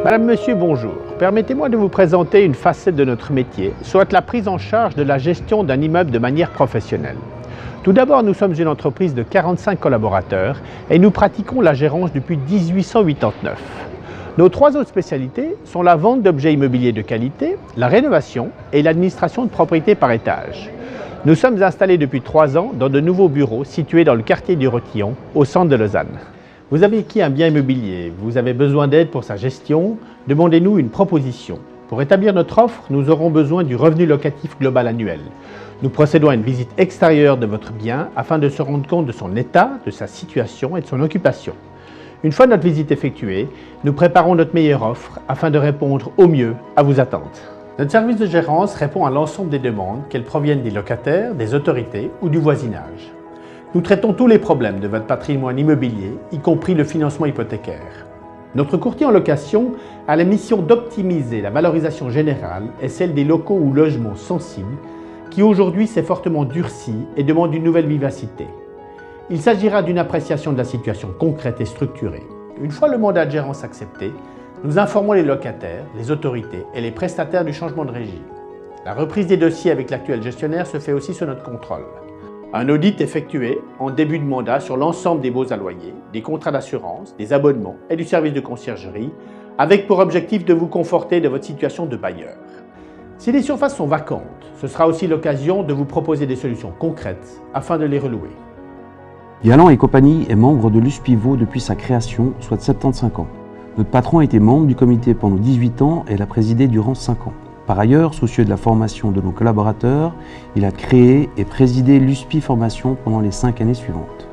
Madame, Monsieur, bonjour. Permettez-moi de vous présenter une facette de notre métier, soit la prise en charge de la gestion d'un immeuble de manière professionnelle. Tout d'abord, nous sommes une entreprise de 45 collaborateurs et nous pratiquons la gérance depuis 1889. Nos trois autres spécialités sont la vente d'objets immobiliers de qualité, la rénovation et l'administration de propriétés par étage. Nous sommes installés depuis 3 ans dans de nouveaux bureaux situés dans le quartier du Rotillon, au centre de Lausanne. Vous avez acquis un bien immobilier, vous avez besoin d'aide pour sa gestion, demandez-nous une proposition. Pour établir notre offre, nous aurons besoin du revenu locatif global annuel. Nous procédons à une visite extérieure de votre bien afin de se rendre compte de son état, de sa situation et de son occupation. Une fois notre visite effectuée, nous préparons notre meilleure offre afin de répondre au mieux à vos attentes. Notre service de gérance répond à l'ensemble des demandes, qu'elles proviennent des locataires, des autorités ou du voisinage. Nous traitons tous les problèmes de votre patrimoine immobilier, y compris le financement hypothécaire. Notre courtier en location a la mission d'optimiser la valorisation générale et celle des locaux ou logements sensibles qui aujourd'hui s'est fortement durci et demande une nouvelle vivacité. Il s'agira d'une appréciation de la situation concrète et structurée. Une fois le mandat de gérance accepté, nous informons les locataires, les autorités et les prestataires du changement de régie. La reprise des dossiers avec l'actuel gestionnaire se fait aussi sur notre contrôle. Un audit effectué en début de mandat sur l'ensemble des baux à loyer, des contrats d'assurance, des abonnements et du service de conciergerie, avec pour objectif de vous conforter de votre situation de bailleur. Si les surfaces sont vacantes, ce sera aussi l'occasion de vous proposer des solutions concrètes afin de les relouer. Galland et compagnie est membre de l'USPIVO depuis sa création, soit de 75 ans. Notre patron a été membre du comité pendant 18 ans et l'a présidé durant 5 ans. Par ailleurs, soucieux de la formation de nos collaborateurs, il a créé et présidé l'USPI Formation pendant les 5 années suivantes.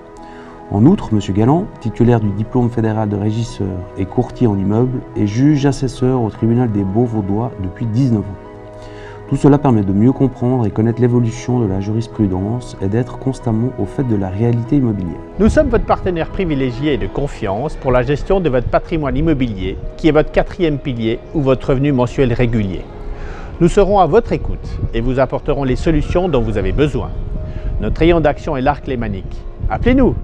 En outre, M. Galland, titulaire du diplôme fédéral de régisseur et courtier en immeuble, est juge assesseur au tribunal des Baux vaudois depuis 19 ans. Tout cela permet de mieux comprendre et connaître l'évolution de la jurisprudence et d'être constamment au fait de la réalité immobilière. Nous sommes votre partenaire privilégié et de confiance pour la gestion de votre patrimoine immobilier, qui est votre 4e pilier ou votre revenu mensuel régulier. Nous serons à votre écoute et vous apporterons les solutions dont vous avez besoin. Notre rayon d'action est l'Arc lémanique. Appelez-nous!